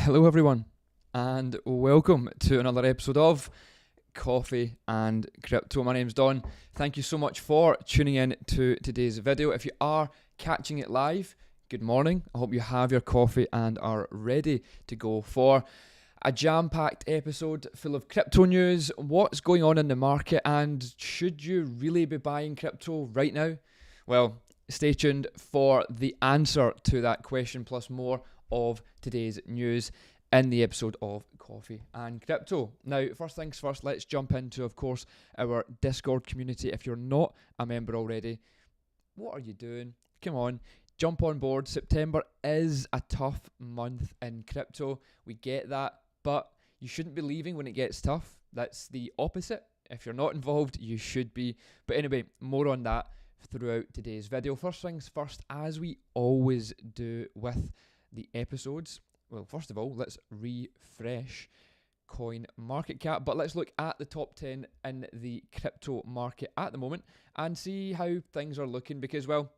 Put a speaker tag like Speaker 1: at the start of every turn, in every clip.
Speaker 1: Hello everyone, and welcome to another episode of Coffee and Crypto. My name's Don. Thank you so much for tuning in to today's video. If you are catching it live, good morning. I hope you have your coffee and are ready to go for a jam-packed episode full of crypto news, what's going on in the market, and should you really be buying crypto right now? Well, stay tuned for the answer to that question plus more of today's news in the episode of Coffee and Crypto. Now, first things first, let's jump into, of course, our Discord community. If you're not a member already, what are you doing? Come on, jump on board. September is a tough month in crypto. We get that, but you shouldn't be leaving when it gets tough. That's the opposite. If you're not involved, you should be. But anyway, more on that throughout today's video. First things first, as we always do with the episodes. Well, first of all, let's refresh coin market cap, but let's look at the top 10 in the crypto market at the moment and see how things are looking, because, well,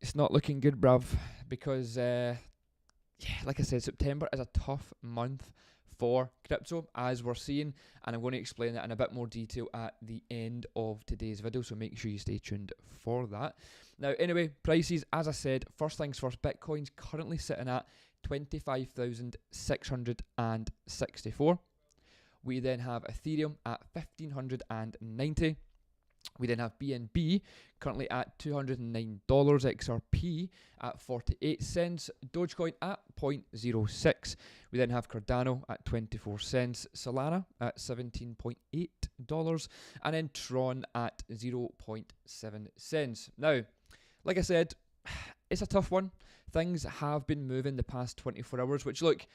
Speaker 1: it's not looking good, bruv, because, like I said, September is a tough month for crypto, as we're seeing, and I'm going to explain that in a bit more detail at the end of today's video, so make sure you stay tuned for that. Now, anyway, prices, as I said, first things first, Bitcoin's currently sitting at 25,664. We then have Ethereum at 1,590. We then have BNB currently at $209, XRP at 48 cents, Dogecoin at 0.06. We then have Cardano at 24 cents, Solana at $17.8, and then Tron at 0.7 cents. Now, like I said, it's a tough one. Things have been moving the past 24 hours, which, look,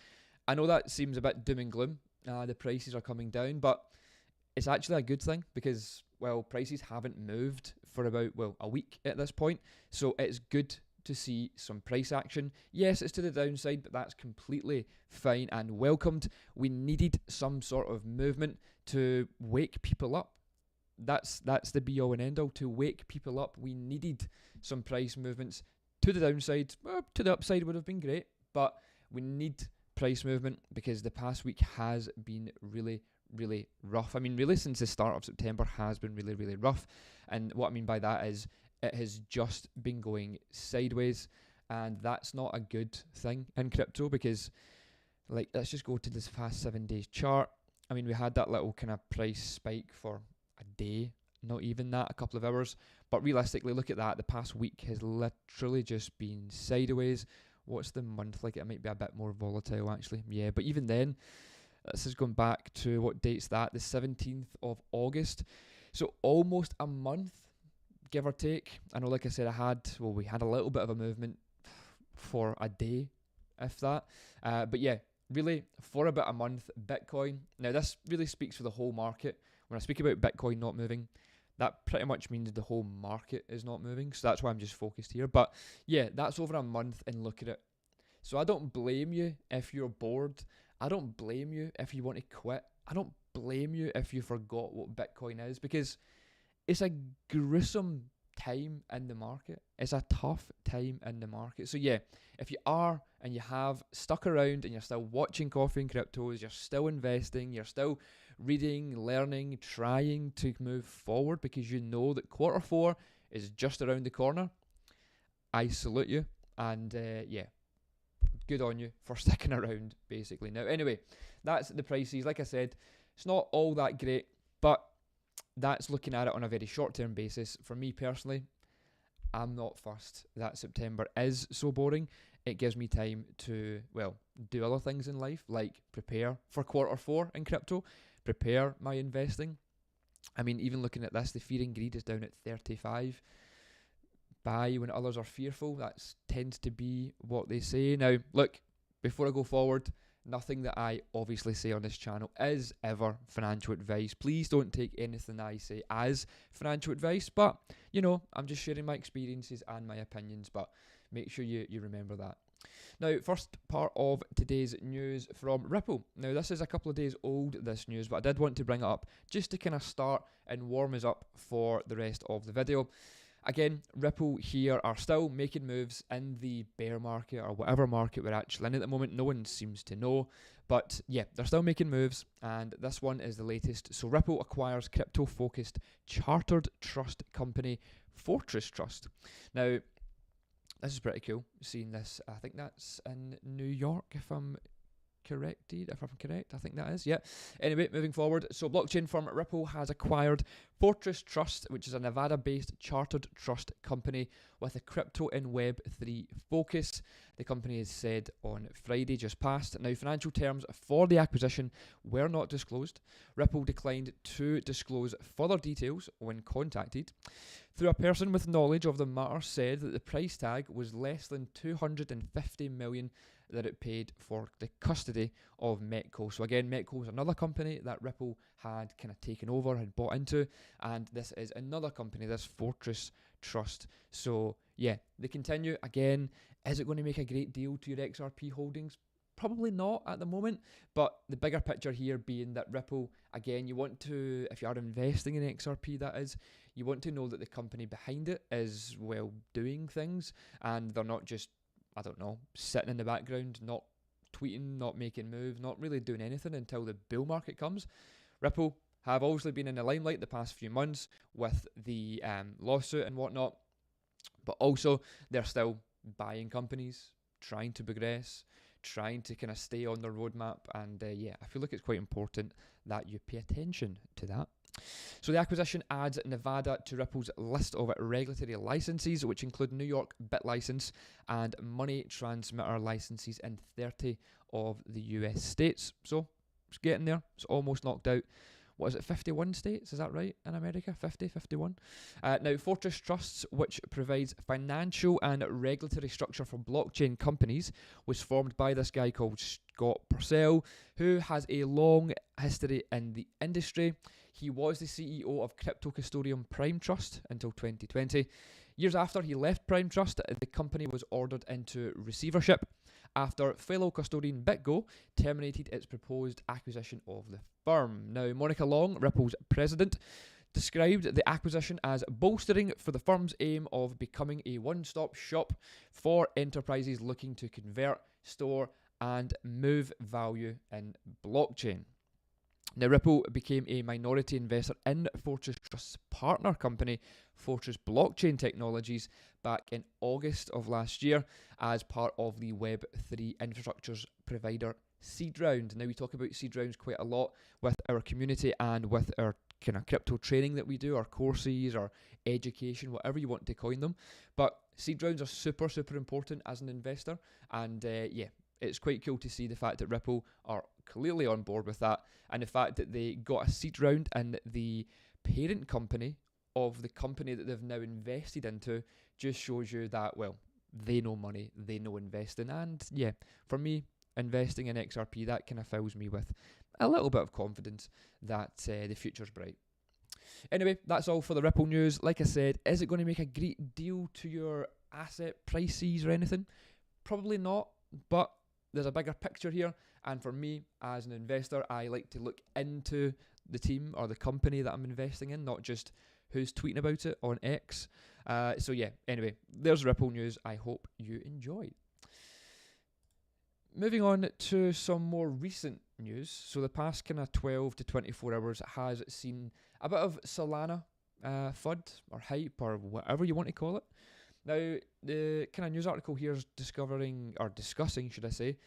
Speaker 1: I know that seems a bit doom and gloom. The prices are coming down, but it's actually a good thing because, well, prices haven't moved for about, a week at this point. So it's good to see some price action. Yes, it's to the downside, but that's completely fine and welcomed. We needed some sort of movement to wake people up. That's the be all and end all. To wake people up, we needed some price movements to the downside. To the upside would have been great, but we need price movement because the past week has been really rough. I mean, really, since the start of September has been really rough. And what I mean by that is it has just been going sideways, and that's not a good thing in crypto because, like, let's just go to this past 7 days chart. I mean, we had that little kind of price spike for a day, not even that, a couple of hours. But realistically, look at that. The past week has literally just been sideways. What's the month like? It might be a bit more volatile, actually. Yeah, but even then, this is going back to, what date's that? The 17th of August. So almost a month, give or take. I know, like I said, we had a little bit of a movement for a day, if that. But yeah, really, for about a month, Bitcoin. Now, this really speaks for the whole market. When I speak about Bitcoin not moving, that pretty much means the whole market is not moving. So that's why I'm just focused here. But yeah, that's over a month, and look at it. So I don't blame you if you're bored. I don't blame you if you want to quit. I don't blame you if you forgot what Bitcoin is, because it's a gruesome time in the market. It's a tough time in the market. So yeah, if you are and you have stuck around and you're still watching Coffee and Cryptos, you're still investing, you're still reading, learning, trying to move forward because you know that quarter 4 is just around the corner, I salute you. And yeah, good on you for sticking around, basically. Now, anyway, that's the prices. Like I said, it's not all that great, but that's looking at it on a very short-term basis. For me personally, I'm not fussed that September is so boring. It gives me time to, do other things in life, like prepare for quarter 4 in crypto, prepare my investing. I mean, even looking at this, the fear and greed is down at 35. Buy when others are fearful. That tends to be what they say. Now, look, before I go forward, nothing that I obviously say on this channel is ever financial advice. Please don't take anything I say as financial advice, but, I'm just sharing my experiences and my opinions, but make sure you remember that. Now, first part of today's news from Ripple. Now, this is a couple of days old, this news, but I did want to bring it up just to kind of start and warm us up for the rest of the video. Again, Ripple here are still making moves in the bear market or whatever market we're actually in at the moment. No one seems to know. But yeah, they're still making moves, and this one is the latest. So Ripple acquires crypto-focused chartered trust company Fortress Trust. Now, this is pretty cool, seeing this. I think that's in New York, if I'm correct, I think that is, yeah. Anyway, moving forward, so blockchain firm Ripple has acquired Fortress Trust, which is a Nevada-based chartered trust company with a crypto and Web3 focus. The company has said on Friday just past. Now, financial terms for the acquisition were not disclosed. Ripple declined to disclose further details when contacted. Through a person with knowledge of the matter said that the price tag was less than $250 million that it paid for the custody of Metco. So again, Metco is another company that Ripple had kind of taken over, had bought into, and this is another company, this Fortress Trust. So yeah, they continue. Again, is it going to make a great deal to your XRP holdings? Probably not at the moment, but the bigger picture here being that Ripple, again, you want to, if you are investing in XRP, that is, you want to know that the company behind it is, well, doing things, and they're not just, I don't know, sitting in the background, not tweeting, not making moves, not really doing anything until the bull market comes. Ripple have obviously been in the limelight the past few months with the lawsuit and whatnot, but also they're still buying companies, trying to progress, trying to kind of stay on their roadmap, and yeah, I feel like it's quite important that you pay attention to that. So the acquisition adds Nevada to Ripple's list of regulatory licenses, which include New York BIT license and money transmitter licenses in 30 of the US states. So it's getting there. It's almost knocked out. What is it, 51 states? Is that right in America? 50, 51? Now, Fortress Trusts, which provides financial and regulatory structure for blockchain companies, was formed by this guy called Scott Purcell, who has a long history in the industry. He was the CEO of crypto custodian Prime Trust until 2020. Years after he left Prime Trust, the company was ordered into receivership after fellow custodian BitGo terminated its proposed acquisition of the firm. Now, Monica Long, Ripple's president, described the acquisition as bolstering for the firm's aim of becoming a one-stop shop for enterprises looking to convert, store, and move value in blockchain. Now, Ripple became a minority investor in Fortress Trust's partner company, Fortress Blockchain Technologies, back in August of last year as part of the Web3 infrastructures provider seed round. Now, we talk about seed rounds quite a lot with our community and with our kind of crypto training that we do, our courses, our education, whatever you want to coin them. But seed rounds are super, super important as an investor. And yeah, it's quite cool to see the fact that Ripple are clearly on board with that, and the fact that they got a seed round in the parent company of the company that they've now invested into just shows you that, well, they know money, they know investing, and yeah, for me, investing in XRP, that kind of fills me with a little bit of confidence that the future's bright. Anyway, that's all for the Ripple news. Like I said, is it going to make a great deal to your asset prices or anything? Probably not, but there's a bigger picture here, and for me as an investor, I like to look into the team or the company that I'm investing in, not just who's tweeting about it on X. So yeah, anyway, there's Ripple news. I hope you enjoyed. Moving on to some more recent news. So the past kind of 12 to 24 hours has seen a bit of Solana FUD or hype or whatever you want to call it. Now, the kind of news article here is discussing, should I say,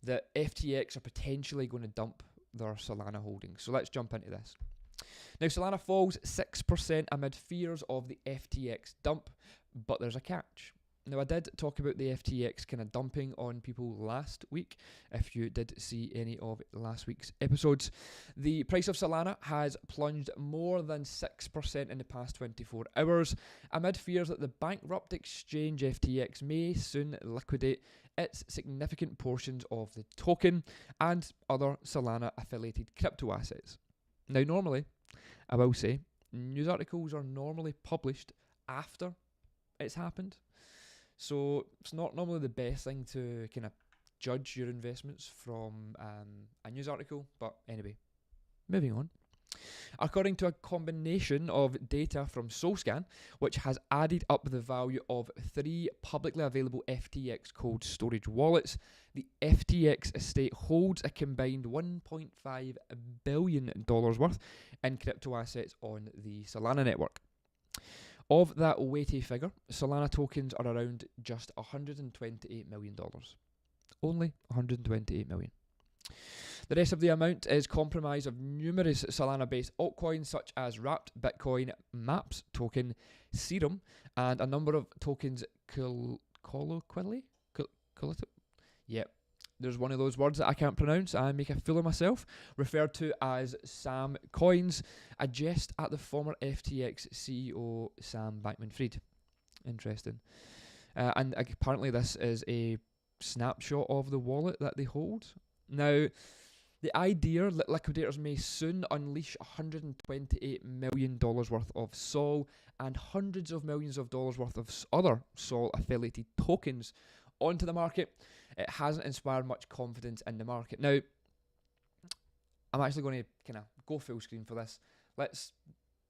Speaker 1: that FTX are potentially going to dump their Solana holdings. So let's jump into this. Now, Solana falls 6% amid fears of the FTX dump, but there's a catch. Now, I did talk about the FTX kind of dumping on people last week. If you did see any of last week's episodes, the price of Solana has plunged more than 6% in the past 24 hours, amid fears that the bankrupt exchange FTX may soon liquidate its significant portions of the token and other Solana affiliated crypto assets. Now, normally, I will say, news articles are normally published after it's happened. So it's not normally the best thing to kind of judge your investments from a news article. But anyway, moving on. According to a combination of data from SolScan, which has added up the value of 3 publicly available FTX cold storage wallets, the FTX estate holds a combined $1.5 billion worth in crypto assets on the Solana network. Of that weighty figure, Solana tokens are around just $128 million. Only $128 million. The rest of the amount is comprised of numerous Solana-based altcoins such as Wrapped, Bitcoin, Maps token, Serum, and a number of tokens Yep, there's one of those words that I can't pronounce and make a fool of myself, referred to as Sam Coins, a jest at the former FTX CEO Sam Bankman-Fried. Interesting. And apparently this is a snapshot of the wallet that they hold. Now, the idea that liquidators may soon unleash $128 million worth of Sol and hundreds of millions of dollars worth of other Sol affiliated tokens onto the market, it hasn't inspired much confidence in the market. Now, I'm actually going to kind of go full screen for this. Let's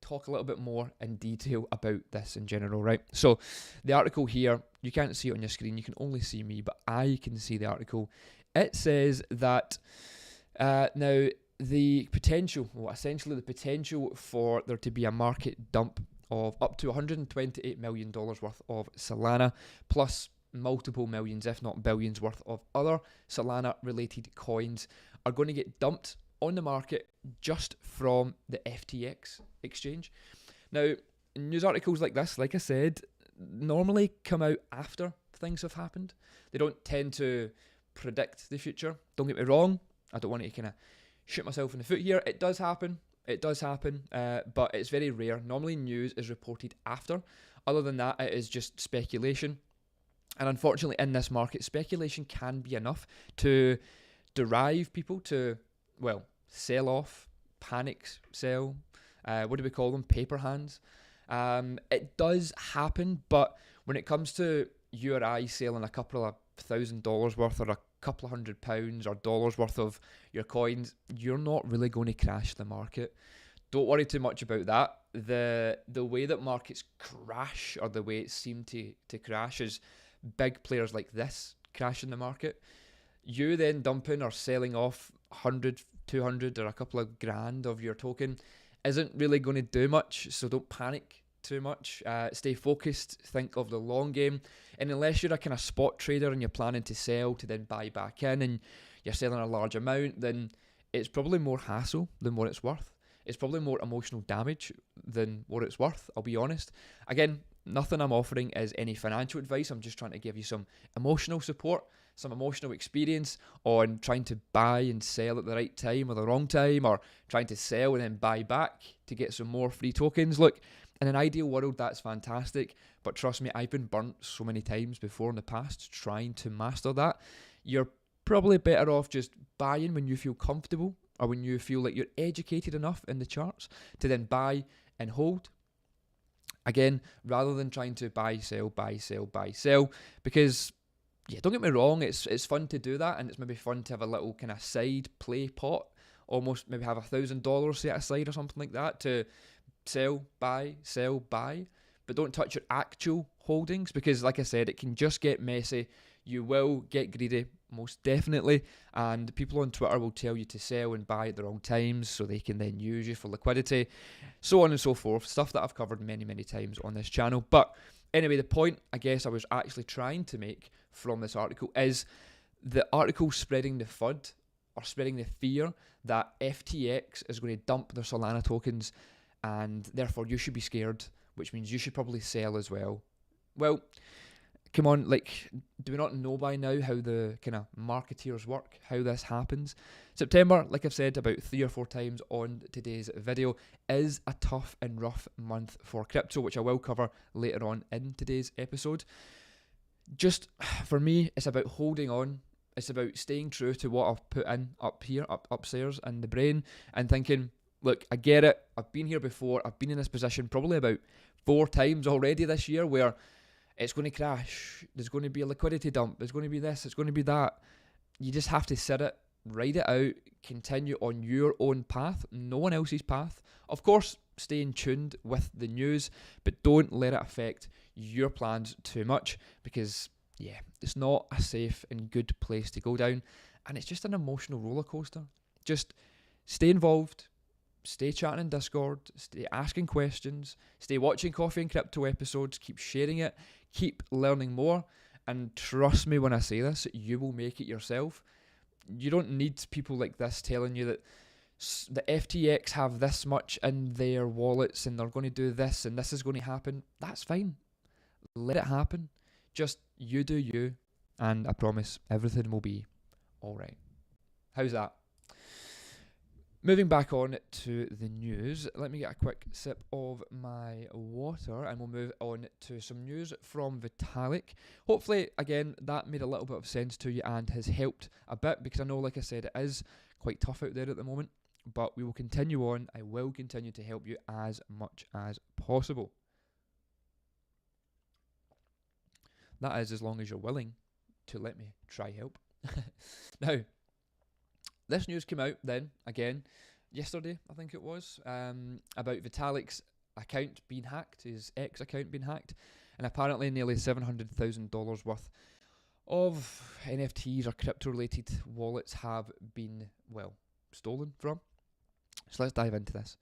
Speaker 1: talk a little bit more in detail about this in general, right? So, the article here, you can't see it on your screen, you can only see me, but I can see the article. It says that now the potential, essentially the potential for there to be a market dump of up to $128 million worth of Solana, plus multiple millions, if not billions worth of other Solana related coins are going to get dumped on the market just from the FTX exchange. Now, news articles like this, like I said, normally come out after things have happened. They don't tend to predict the future. Don't get me wrong, I don't want to kind of shoot myself in the foot here. It does happen, but it's very rare. Normally news is reported after. Other than that, it is just speculation. And unfortunately in this market, speculation can be enough to drive people to, well, sell off, panic sell, what do we call them, paper hands. It does happen, but when it comes to you or I selling a couple of $1,000 worth or a couple of £100 or dollars worth of your coins, you're not really going to crash the market. Don't worry too much about that. The way that markets crash, or the way it seemed to crash, is big players like this crashing the market. You then dumping or selling off 100, 200 or a couple of grand of your token isn't really going to do much, so don't panic too much. Stay focused, think of the long game, and unless you're a kind of spot trader and you're planning to sell to then buy back in and you're selling a large amount, then it's probably more hassle than what it's worth. It's probably more emotional damage than what it's worth, I'll be honest. Again, nothing I'm offering is any financial advice. I'm just trying to give you some emotional support, some emotional experience on trying to buy and sell at the right time or the wrong time, or trying to sell and then buy back to get some more free tokens. Look, in an ideal world, that's fantastic, but trust me, I've been burnt so many times before in the past trying to master that. You're probably better off just buying when you feel comfortable, or when you feel like you're educated enough in the charts to then buy and hold. Again, rather than trying to buy, sell, because, yeah, don't get me wrong, it's fun to do that, and it's maybe fun to have a little kind of side play pot, almost maybe have $1,000 set aside or something like that to sell, buy, but don't touch your actual holdings, because like I said, it can just get messy. You will get greedy, most definitely, and people on Twitter will tell you to sell and buy at the wrong times so they can then use you for liquidity, so on and so forth, stuff that I've covered many times on this channel. But anyway, the point I guess I was actually trying to make from this article is the article spreading the FUD, or spreading the fear that FTX is going to dump their Solana tokens and therefore you should be scared, which means you should probably sell as well. Well, come on, like, do we not know by now how the kind of marketeers work, how this happens? September, like I've said about 3 or 4 times on today's video, is a tough and rough month for crypto, which I will cover later on in today's episode. Just, for me, it's about holding on. It's about staying true to what I've put in up here, upstairs in the brain, and thinking, look, I get it. I've been here before. I've been in this position probably about 4 times already this year where it's going to crash. There's going to be a liquidity dump. There's going to be this. It's going to be that. You just have to sit it, ride it out, continue on your own path, no one else's path. Of course, stay in tuned with the news, but don't let it affect your plans too much, because yeah, it's not a safe and good place to go down, and it's just an emotional roller coaster. Just stay involved, stay chatting in Discord, stay asking questions, stay watching Coffee and Crypto episodes, keep sharing it, keep learning more, and trust me when I say this, you will make it yourself. You don't need people like this telling you that the FTX have this much in their wallets and they're going to do this and this is going to happen. That's fine. Let it happen. Just you do you, and I promise everything will be alright. How's that? Moving back on to the news, let me get a quick sip of my water and we'll move on to some news from Vitalik. Hopefully, again, that made a little bit of sense to you and has helped a bit, because I know, like I said, it is quite tough out there at the moment, but we will continue on. I will continue to help you as much as possible. That is, as long as you're willing to let me try help. Now, this news came out then, again, yesterday, I think it was, about Vitalik's account being hacked, his X account being hacked, and apparently nearly $700,000 worth of NFTs or crypto-related wallets have been, well, stolen from. So let's dive into this.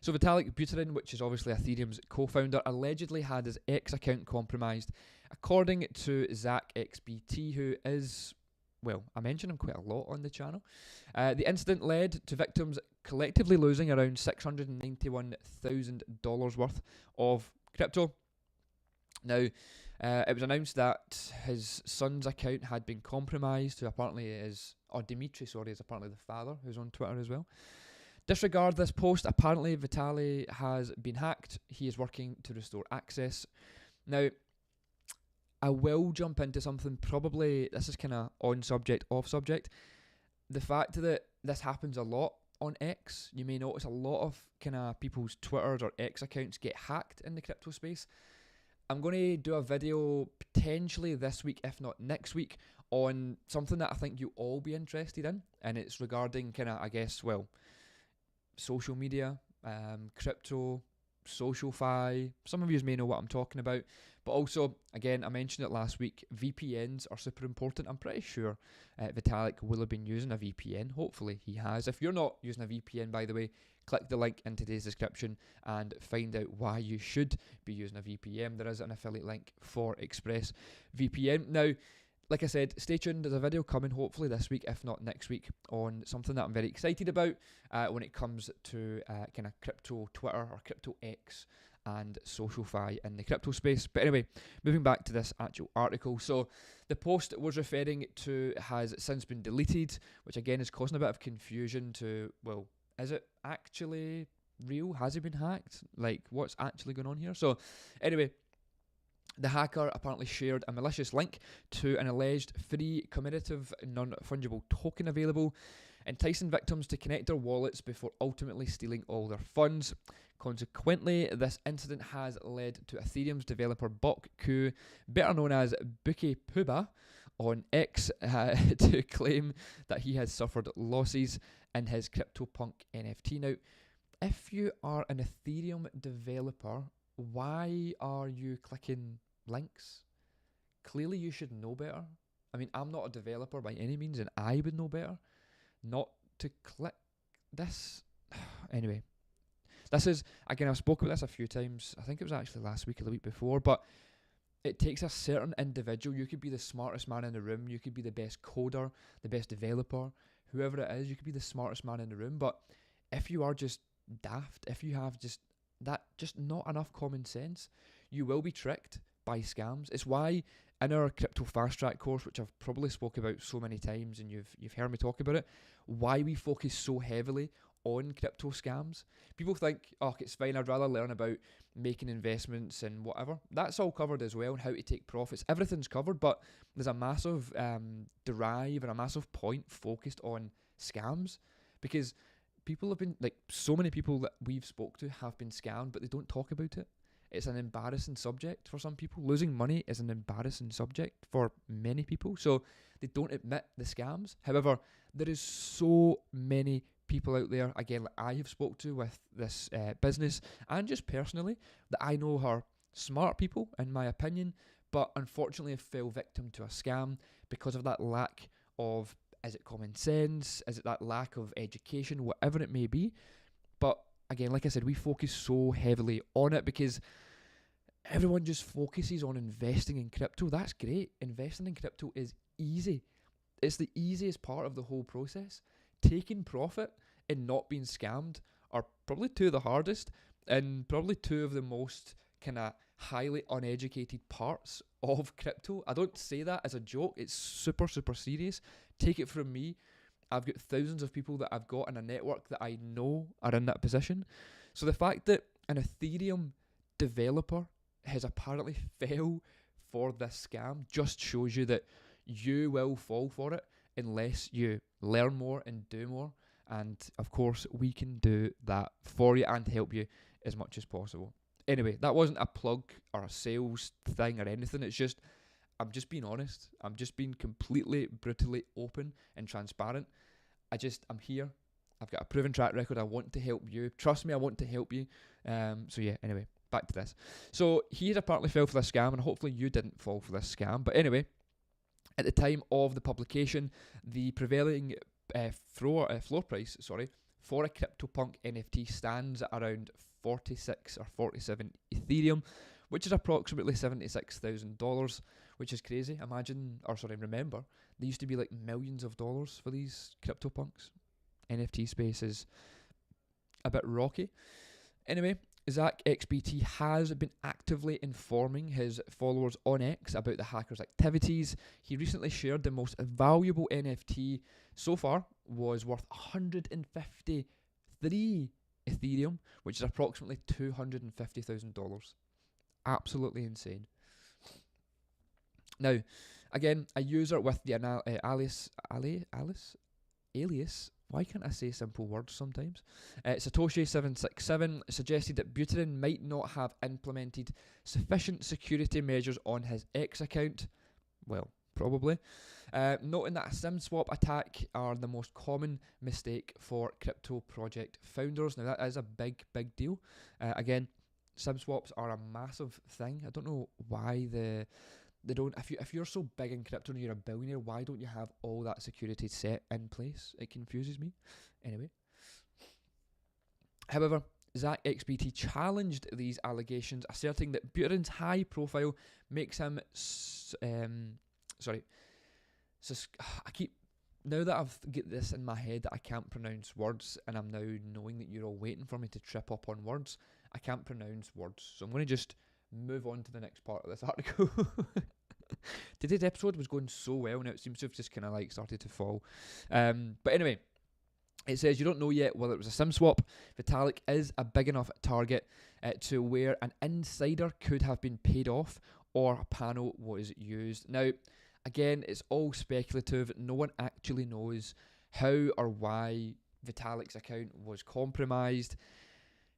Speaker 1: So Vitalik Buterin, which is obviously Ethereum's co-founder, allegedly had his X account compromised, according to Zach XBT, who is, well, I mention him quite a lot on the channel. The incident led to victims collectively losing around $691,000 worth of crypto. Now, it was announced that his son's account had been compromised, who apparently is, or Dimitri, sorry, is apparently the father, who's on Twitter as well. Disregard this post. Apparently, Vitalik has been hacked. He is working to restore access. Now, I will jump into something, probably, this is kind of on subject, off subject. The fact that this happens a lot on X, you may notice a lot of kind of people's Twitters or X accounts get hacked in the crypto space. I'm going to do a video potentially this week, if not next week, on something that I think you'll all be interested in, and it's regarding kind of, I guess, well, social media, crypto, SocialFi. Some of you may know what I'm talking about, but also, again, I mentioned it last week, VPNs are super important. I'm pretty sure Vitalik will have been using a VPN. Hopefully he has. If you're not using a VPN, by the way, click the link in today's description and find out why you should be using a VPN. There is an affiliate link for ExpressVPN. Now, like I said, stay tuned. There's a video coming hopefully this week, if not next week, on something that I'm very excited about when it comes to kind of crypto Twitter or crypto X and SocialFi in the crypto space. But anyway, moving back to this actual article. So the post was referring to has since been deleted, which again is causing a bit of confusion to, well, is it actually real? Has he been hacked? Like, what's actually going on here? So anyway, the hacker apparently shared a malicious link to an alleged free commutative non-fungible token available, enticing victims to connect their wallets before ultimately stealing all their funds. Consequently, this incident has led to Ethereum's developer Bok-Ku, better known as Buki Puba, on X to claim that he has suffered losses in his CryptoPunk NFT. Now, if you are an Ethereum developer, why are you clicking links? Clearly you should know better. I mean, I'm not a developer by any means, and I would know better not to click this. Anyway, this is, again, I've spoken about this a few times. I think it was actually last week or the week before, but it takes a certain individual. You could be the smartest man in the room, you could be the best coder, the best developer, whoever it is, you could be the smartest man in the room, but if you are just daft, if you have just not enough common sense, you will be tricked by scams. It's why in our crypto fast track course, which I've probably spoke about so many times and you've heard me talk about it, why we focus so heavily on crypto scams. People think, oh, it's fine, I'd rather learn about making investments and whatever. That's all covered as well, and how to take profits. Everything's covered, but there's a massive drive and a massive point focused on scams, because people have been, like, so many people that we've spoke to have been scammed, but they don't talk about it. it's an embarrassing subject for some people. Losing money is an embarrassing subject for many people, so they don't admit the scams. However, there is so many people out there, again, like I have spoke to with this business, and just personally, that I know are smart people, in my opinion, but unfortunately have fell victim to a scam because of that lack of, is it common sense, is it that lack of education, whatever it may be. But again, like I said, we focus so heavily on it because everyone just focuses on investing in crypto. That's great. Investing in crypto is easy. It's the easiest part of the whole process. Taking profit and not being scammed are probably two of the hardest, and probably two of the most kind of highly uneducated parts of crypto. I don't say that as a joke. It's super, super serious. Take it from me. I've got thousands of people that I've got in a network that I know are in that position. So the fact that an Ethereum developer has apparently fell for this scam just shows you that you will fall for it unless you learn more and do more. And of course, we can do that for you and help you as much as possible. Anyway, that wasn't a plug or a sales thing or anything. It's just, I'm just being honest. I'm just being completely, brutally open and transparent. I'm here. I've got a proven track record. I want to help you. Trust me, I want to help you. So yeah, anyway, back to this. So he had apparently fell for this scam, and hopefully you didn't fall for this scam. But anyway, at the time of the publication, the prevailing floor price, for a CryptoPunk NFT stands at around 46 or 47 Ethereum, which is approximately $76,000, which is crazy. Remember, there used to be like millions of dollars for these CryptoPunks. NFT space is a bit rocky. Anyway, Zach XBT has been actively informing his followers on X about the hackers' activities. He recently shared the most valuable NFT so far was worth 153 Ethereum, which is approximately $250,000. Absolutely insane. Now, again, a user with the alias, why can't I say simple words sometimes? Satoshi767 suggested that Buterin might not have implemented sufficient security measures on his X account. Well, probably. Noting that a SIM swap attack are the most common mistake for crypto project founders. Now, that is a big, big deal. Again, SIM swaps are a massive thing. I don't know why they don't. If you're so big in crypto and you're a billionaire, why don't you have all that security set in place? It confuses me. Anyway. However, Zach XBT challenged these allegations, asserting that Buterin's high profile makes him now that I've got this in my head that I can't pronounce words, and I'm now knowing that you're all waiting for me to trip up on words, I can't pronounce words. So I'm going to just move on to the next part of this article. Today's episode was going so well, and it seems to have just kind of like started to fall. But anyway, it says you don't know yet whether it was a SIM swap. Vitalik is a big enough target to where an insider could have been paid off or a panel was used. Now, again, it's all speculative. No one actually knows how or why Vitalik's account was compromised.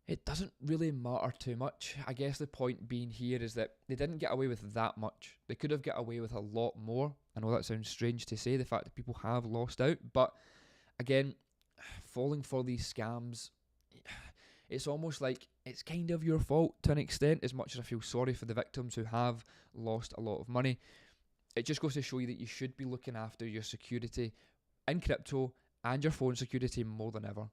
Speaker 1: It doesn't really matter too much. I guess the point being here is that they didn't get away with that much. They could have got away with a lot more. I know that sounds strange to say, the fact that people have lost out. But again, falling for these scams, it's almost like it's kind of your fault to an extent, as much as I feel sorry for the victims who have lost a lot of money. It just goes to show you that you should be looking after your security in crypto and your phone security more than ever.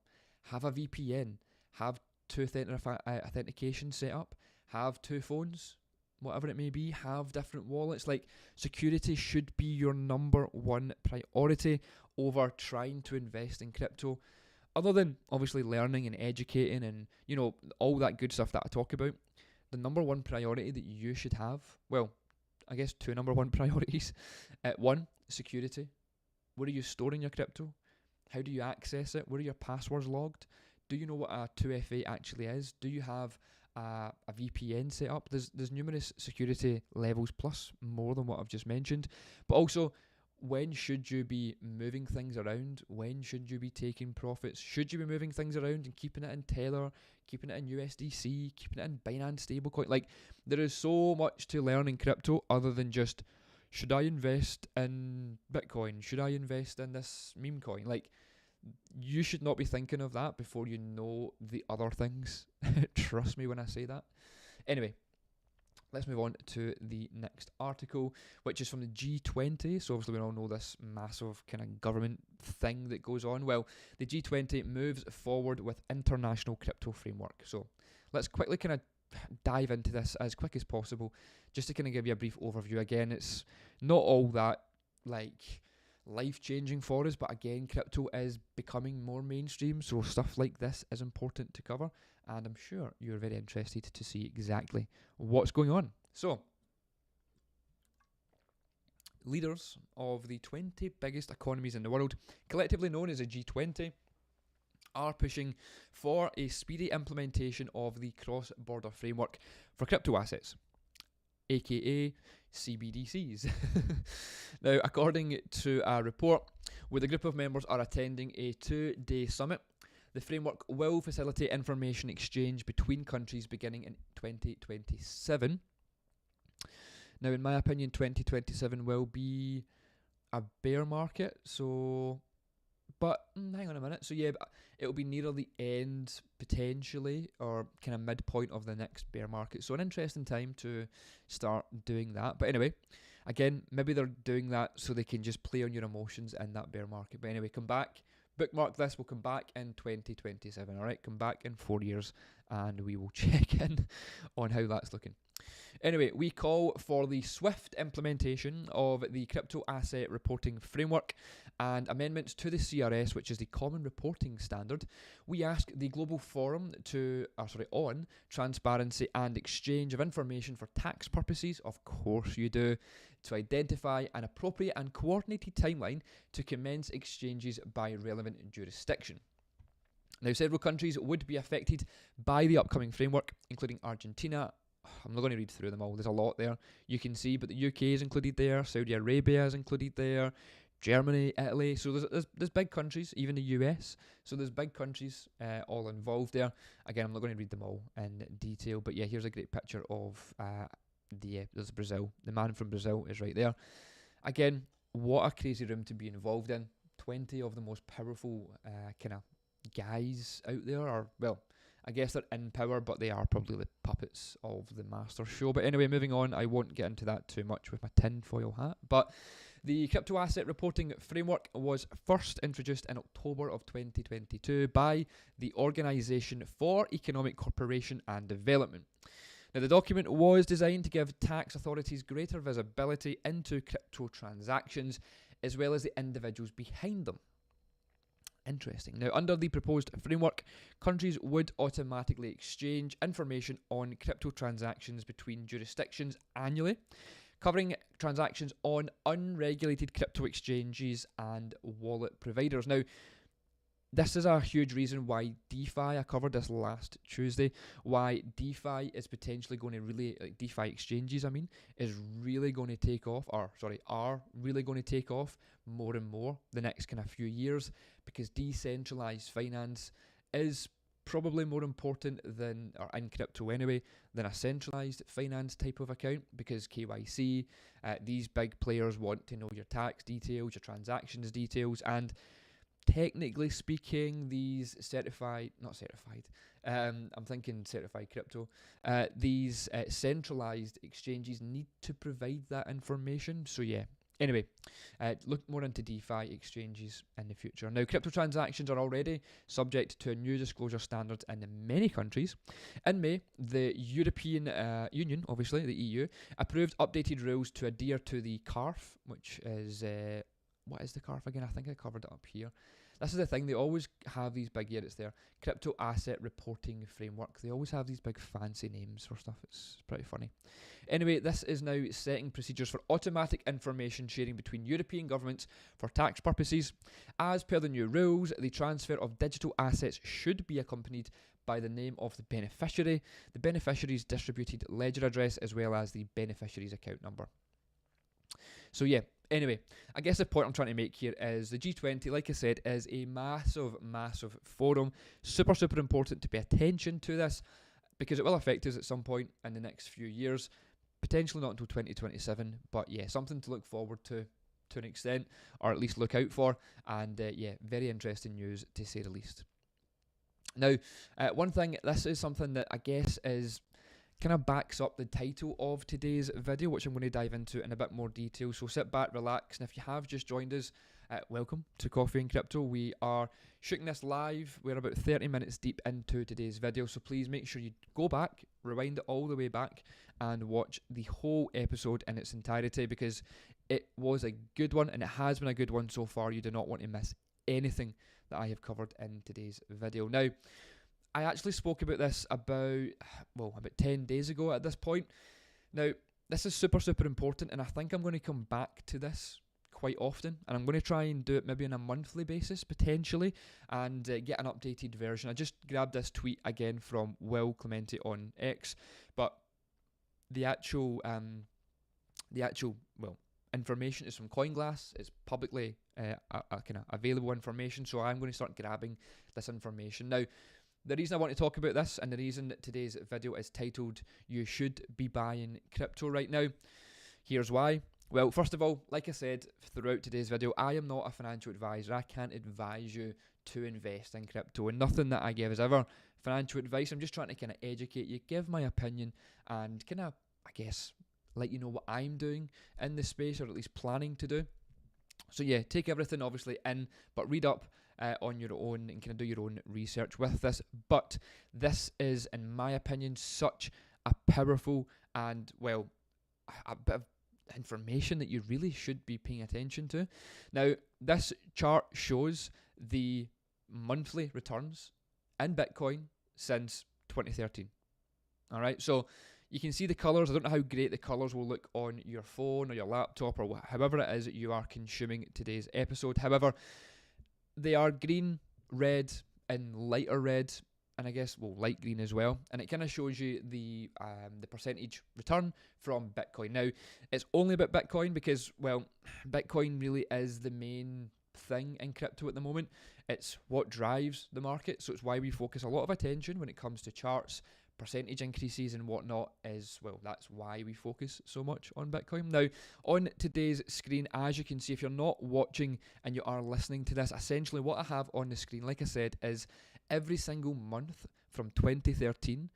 Speaker 1: Have a VPN. Have two-factor authentication set up. Have two phones, whatever it may be. Have different wallets. Like, security should be your number one priority over trying to invest in crypto. Other than obviously learning and educating and, you know, all that good stuff that I talk about, the number one priority that you should have, well, I guess two number one priorities. One, security. Where are you storing your crypto? How do you access it? Where are your passwords logged? Do you know what a 2FA actually is? Do you have a VPN set up? There's numerous security levels plus more than what I've just mentioned. But also, when should you be moving things around? When should you be taking profits? Should you be moving things around and keeping it in Tether, keeping it in USDC, keeping it in Binance stablecoin? Like, there is so much to learn in crypto other than just, should I invest in Bitcoin? Should I invest in this meme coin? Like, you should not be thinking of that before you know the other things. Trust me when I say that. Anyway, let's move on to the next article, which is from the G20. So obviously we all know this massive kind of government thing that goes on. Well, the G20 moves forward with international crypto framework. So let's quickly kind of dive into this as quick as possible, just to kind of give you a brief overview. Again, it's not all that like life-changing for us, but again, crypto is becoming more mainstream, so stuff like this is important to cover, and I'm sure you're very interested to see exactly what's going on. So, leaders of the 20 biggest economies in the world, collectively known as the G20, are pushing for a speedy implementation of the cross-border framework for crypto assets, aka CBDCs. Now, according to a report where the group of members are attending a 2-day summit, the framework will facilitate information exchange between countries beginning in 2027. Now, in my opinion, 2027 will be a bear market, so... But hang on a minute. So yeah, it'll be nearer the end potentially, or kind of midpoint of the next bear market. So an interesting time to start doing that. But anyway, again, maybe they're doing that so they can just play on your emotions in that bear market. But anyway, come back. Bookmark this. We'll come back in 2027. All right, come back in 4 years, and we will check in on how that's looking. Anyway, we call for the swift implementation of the crypto asset reporting framework and amendments to the CRS, which is the Common Reporting Standard. We ask the Global Forum on transparency and exchange of information for tax purposes, of course you do, to identify an appropriate and coordinated timeline to commence exchanges by relevant jurisdiction. Now, several countries would be affected by the upcoming framework, including Argentina. I'm not going to read through them all, there's a lot there you can see, but the UK is included there, Saudi Arabia is included there, Germany, Italy, so there's big countries, even the US, so there's big countries all involved there. Again, I'm not going to read them all in detail, but yeah, here's a great picture of there's Brazil. The man from Brazil is right there. Again, what a crazy room to be involved in. 20 of the most powerful kind of guys out there, or well, I guess they're in power, but they are probably the puppets of the master show. But anyway, moving on, I won't get into that too much with my tinfoil hat. But the crypto asset reporting framework was first introduced in October of 2022 by the Organisation for Economic Cooperation and Development. Now, the document was designed to give tax authorities greater visibility into crypto transactions, as well as the individuals behind them. Interesting. Now, under the proposed framework, countries would automatically exchange information on crypto transactions between jurisdictions annually, covering transactions on unregulated crypto exchanges and wallet providers. Now, this is a huge reason why DeFi, I covered this last Tuesday, why DeFi is potentially going to really, like DeFi exchanges, is really going to take off, are really going to take off more and more the next kind of few years, because decentralized finance is probably more important than, or in crypto anyway, than a centralized finance type of account, because KYC, these big players want to know your tax details, your transactions details, and technically speaking, these certified crypto, these centralized exchanges need to provide that information. So yeah, anyway, look more into DeFi exchanges in the future. Now, crypto transactions are already subject to new disclosure standards in many countries. In May, the European Union, obviously the EU, approved updated rules to adhere to the CARF, which is... what is the CARF again? I think I covered it up here. This is the thing, they always have these big, it's there, Crypto Asset Reporting Framework. They always have these big fancy names for stuff. It's pretty funny. Anyway, this is now setting procedures for automatic information sharing between European governments for tax purposes. As per the new rules, the transfer of digital assets should be accompanied by the name of the beneficiary, the beneficiary's distributed ledger address, as well as the beneficiary's account number. So yeah, anyway, I guess the point I'm trying to make here is the G20, like I said, is a massive, massive forum. Super, super important to pay attention to this because it will affect us at some point in the next few years. Potentially not until 2027, but yeah, something to look forward to an extent, or at least look out for. And yeah, very interesting news to say the least. Now, one thing, this is something that I guess is kind of backs up the title of today's video, which I'm going to dive into in a bit more detail. So sit back, relax, and if you have just joined us, welcome to Coffee and Crypto. We are shooting this live. We're about 30 minutes deep into today's video, so please make sure you go back, rewind it all the way back, and watch the whole episode in its entirety, because it was a good one, and it has been a good one so far. You do not want to miss anything that I have covered in today's video. Now, I actually spoke about this about 10 days ago at this point. Now, this is super, super important, and I think I'm going to come back to this quite often, and I'm going to try and do it maybe on a monthly basis, potentially, and get an updated version. I just grabbed this tweet again from Will Clemente on X, but the actual information is from CoinGlass. It's publicly kind of available information, so I'm going to start grabbing this information. Now, the reason I want to talk about this, and the reason that today's video is titled "You Should Be Buying Crypto Right Now," here's why. Well, first of all, like I said throughout today's video, I am not a financial advisor. I can't advise you to invest in crypto, and nothing that I give is ever financial advice. I'm just trying to kind of educate you, give my opinion, and kind of, I guess, let you know what I'm doing in this space, or at least planning to do. So yeah, take everything obviously in, but read up on your own and kind of do your own research with this. But this is, in my opinion, such a powerful and, well, a bit of information that you really should be paying attention to. Now, this chart shows the monthly returns in Bitcoin since 2013. All right, so you can see the colours. I don't know how great the colours will look on your phone or your laptop or however it is that you are consuming today's episode. However, they are green, red, and lighter red, and I guess, well, light green as well. And it kind of shows you the percentage return from Bitcoin. Now, it's only about Bitcoin because, well, Bitcoin really is the main thing in crypto at the moment. It's what drives the market, so it's why we focus a lot of attention when it comes to charts, percentage increases and whatnot. Is, well, that's why we focus so much on Bitcoin. Now, on today's screen, as you can see, if you're not watching and you are listening to this, essentially what I have on the screen, like I said, is every single month from 2013.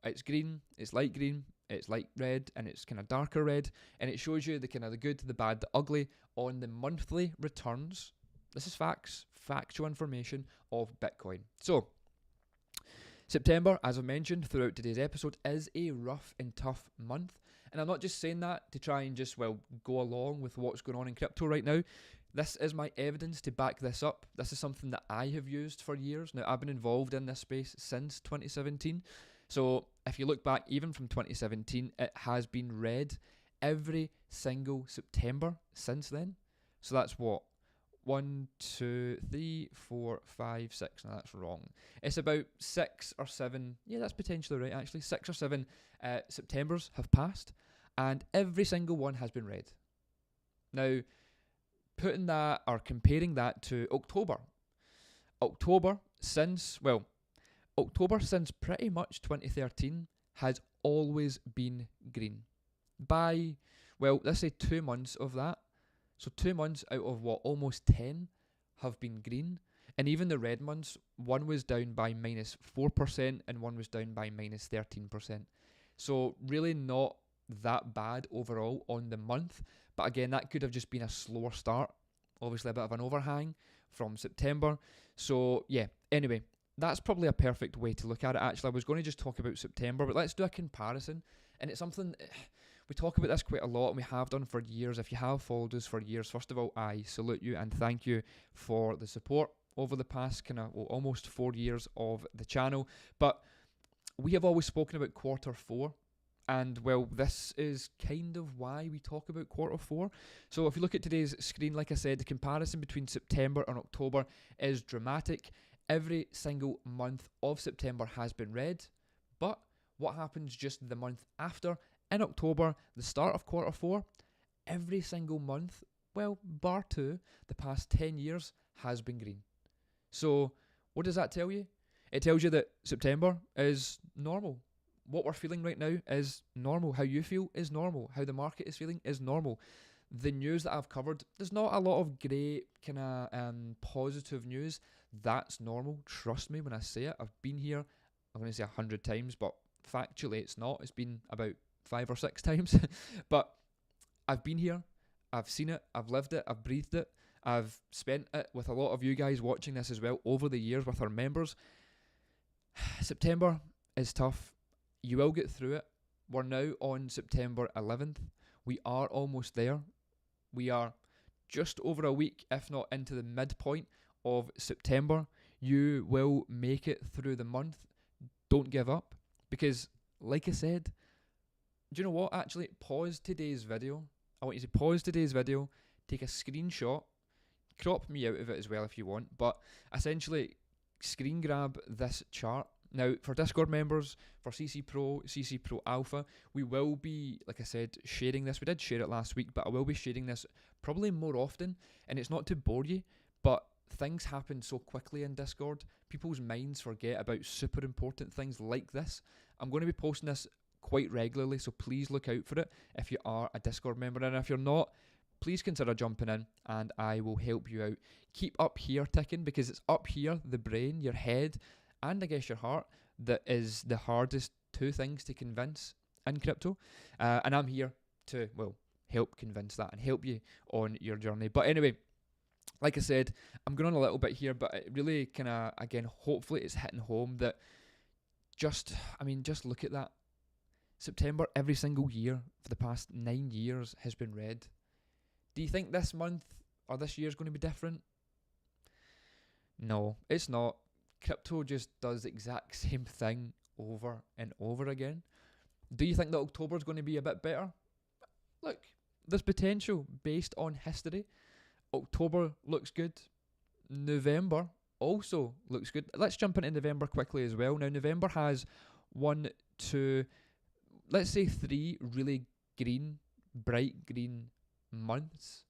Speaker 1: It's green, it's light green, it's light red, and it's kind of darker red, and it shows you the kind of the good, the bad, the ugly on the monthly returns. This is factual information of Bitcoin. So September, as I mentioned throughout today's episode, is a rough and tough month. And I'm not just saying that to try and just, well, go along with what's going on in crypto right now. This is my evidence to back this up. This is something that I have used for years. Now, I've been involved in this space since 2017. So if you look back, even from 2017, it has been red every single September since then. So that's what? 1, 2, 3, 4, 5, 6. No, that's wrong. It's about 6 or 7. Yeah, that's potentially right, actually. 6 or 7 Septembers have passed, and every single one has been red. Now, putting that or comparing that to October. October since pretty much 2013 has always been green. By, well, let's say 2 months of that. So 2 months out of what, almost 10 have been green. And even the red months, one was down by -4% and one was down by -13%. So really not that bad overall on the month. But again, that could have just been a slower start. Obviously a bit of an overhang from September. So yeah, anyway, that's probably a perfect way to look at it. Actually, I was going to just talk about September, but let's do a comparison. And it's something... we talk about this quite a lot, and we have done for years. If you have followed us for years, first of all, I salute you and thank you for the support over the past almost 4 years of the channel. But we have always spoken about quarter 4, and well, this is kind of why we talk about quarter 4. So if you look at today's screen, like I said, the comparison between September and October is dramatic. Every single month of September has been red, but what happens just the month after? In October, the start of quarter 4, every single month well, bar 2, the past 10 years has been green. So what does that tell you? It tells you that September is normal. What we're feeling right now is normal. How you feel is normal. How the market is feeling is normal. The news that I've covered, there's not a lot of great kind of positive news. That's normal. Trust me when I say it. I've been here, I'm going to say 100 times, but factually it's not. It's been about 5 or 6 times. But I've been here. I've seen it. I've lived it. I've breathed it. I've spent it with a lot of you guys watching this as well over the years with our members. September is tough. You will get through it. We're now on September 11th. We are almost there. We are just over a week, if not into the midpoint of September. You will make it through the month. Don't give up. Because, like I said, do you know what? Actually, pause today's video. I want you to pause today's video, take a screenshot, crop me out of it as well if you want, but essentially screen grab this chart. Now, for Discord members, for CC Pro Alpha, we will be, like I said, sharing this. We did share it last week, but I will be sharing this probably more often, and it's not to bore you, but things happen so quickly in Discord. People's minds forget about super important things like this. I'm going to be posting this quite regularly, so please look out for it if you are a Discord member, and if you're not, please consider jumping in and I will help you out. Keep up here ticking, because it's up here, the brain, your head, and I guess your heart, that is the hardest 2 things to convince in crypto, and I'm here to, well, help convince that and help you on your journey. But anyway, like I said, I'm going on a little bit here, but it really kind of, again, hopefully it's hitting home that just look at that. September every single year for the past 9 years has been red. Do you think this month or this year is going to be different? No, it's not. Crypto just does the exact same thing over and over again. Do you think that October is going to be a bit better? Look, there's potential based on history. October looks good. November also looks good. Let's jump into November quickly as well. Now, November has 1, 2, let's say 3 really green, bright green months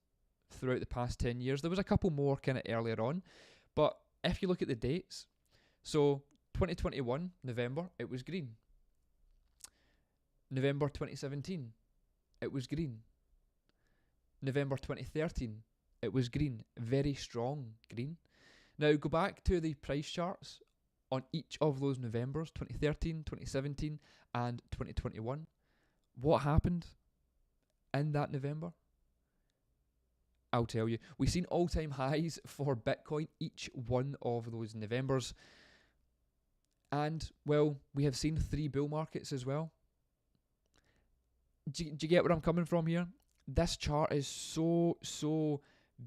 Speaker 1: throughout the past 10 years. There was a couple more kind of earlier on, but if you look at the dates, so 2021, November, it was green. November 2017, it was green. November 2013, it was green. Very strong green. Now go back to the price charts on each of those Novembers, 2013, 2017, and 2021. What happened in that November? I'll tell you. We've seen all-time highs for Bitcoin each one of those Novembers. And, well, we have seen 3 bull markets as well. Do you get where I'm coming from here? This chart is so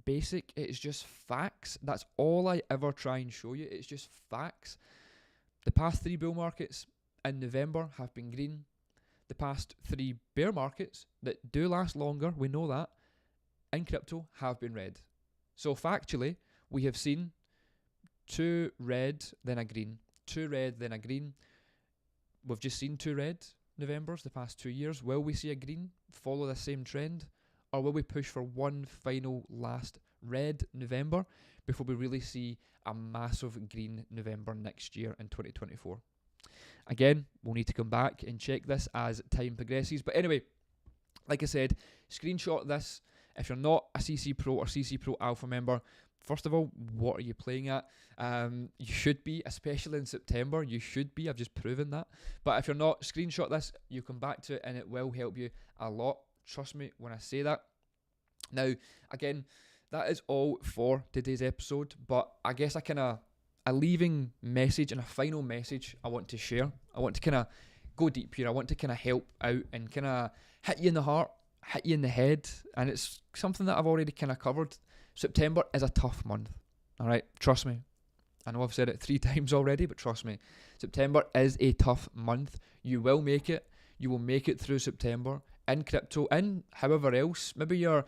Speaker 1: basic. It is just facts. That's all I ever try and show you. It's just facts. The past 3 bull markets in November have been green. The past 3 bear markets that do last longer, we know that, in crypto have been red. So factually, we have seen 2 red, then a green. 2 red, then a green. We've just seen 2 red Novembers the past 2 years. Will we see a green follow the same trend? Or will we push for one final last red November before we really see a massive green November next year in 2024? Again, we'll need to come back and check this as time progresses. But anyway, like I said, screenshot this. If you're not a CC Pro or CC Pro Alpha member, first of all, what are you playing at? You should be, especially in September. You should be. I've just proven that. But if you're not, screenshot this. You come back to it and it will help you a lot. Trust me when I say that. Now, again, that is all for today's episode. But I guess a leaving message and a final message I want to share. I want to kind of go deep here. I want to kind of help out and kind of hit you in the heart, hit you in the head. And it's something that I've already kind of covered. September is a tough month. All right, trust me. I know I've said it 3 times already, but trust me. September is a tough month. You will make it. You will make it through September in crypto, and however else. Maybe your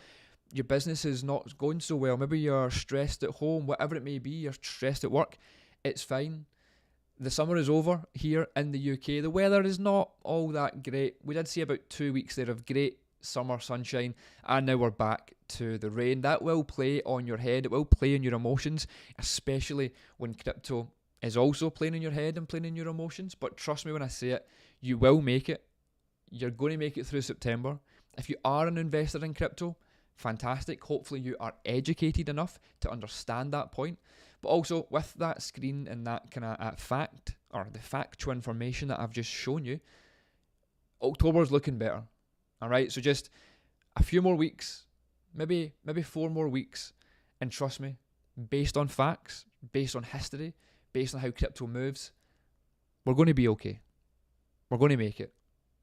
Speaker 1: business is not going so well. Maybe you're stressed at home, whatever it may be. You're stressed at work. It's fine. The summer is over here in the UK. The weather is not all that great. We did see about 2 weeks there of great summer sunshine, and now we're back to the rain. That will play on your head. It will play on your emotions, especially when crypto is also playing in your head and playing in your emotions. But trust me when I say it, you will make it. You're going to make it through September. If you are an investor in crypto, fantastic. Hopefully you are educated enough to understand that point. But also with that screen and that kind of fact, or the factual information that I've just shown you, October's looking better. All right, so just a few more weeks, maybe 4 more weeks, and trust me, based on facts, based on history, based on how crypto moves, we're going to be okay. We're going to make it.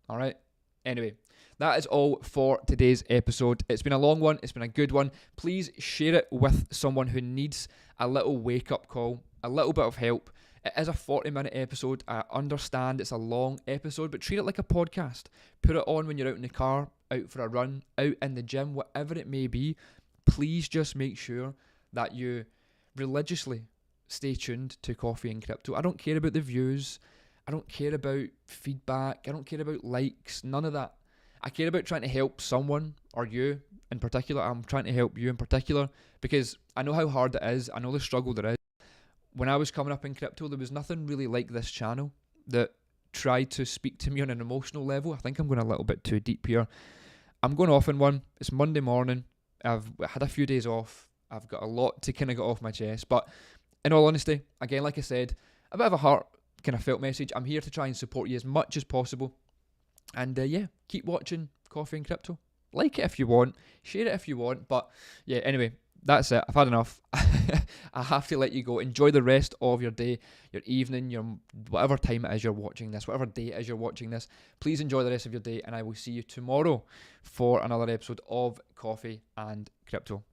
Speaker 1: All right. Anyway, that is all for today's episode. It's been a long one. It's been a good one. Please share it with someone who needs a little wake-up call, a little bit of help. It is a 40-minute episode. I understand it's a long episode, but treat it like a podcast. Put it on when you're out in the car, out for a run, out in the gym, whatever it may be. Please just make sure that you religiously stay tuned to Coffee and Crypto. I don't care about the views. I don't care about feedback. I don't care about likes. None of that. I care about trying to help someone, or you in particular. I'm trying to help you in particular because I know how hard it is. I know the struggle there is. When I was coming up in crypto, there was nothing really like this channel that tried to speak to me on an emotional level. I think I'm going a little bit too deep here. I'm going off in one. It's Monday morning. I've had a few days off. I've got a lot to kind of get off my chest. But in all honesty, again, like I said, a bit of a heart kind of felt message. I'm here to try and support you as much as possible. And yeah, keep watching Coffee and Crypto. Like it if you want. Share it if you want. But yeah, anyway, that's it. I've had enough. I have to let you go. Enjoy the rest of your day, your evening, your whatever time it is you're watching this, whatever day it is you're watching this. Please enjoy the rest of your day, and I will see you tomorrow for another episode of Coffee and Crypto.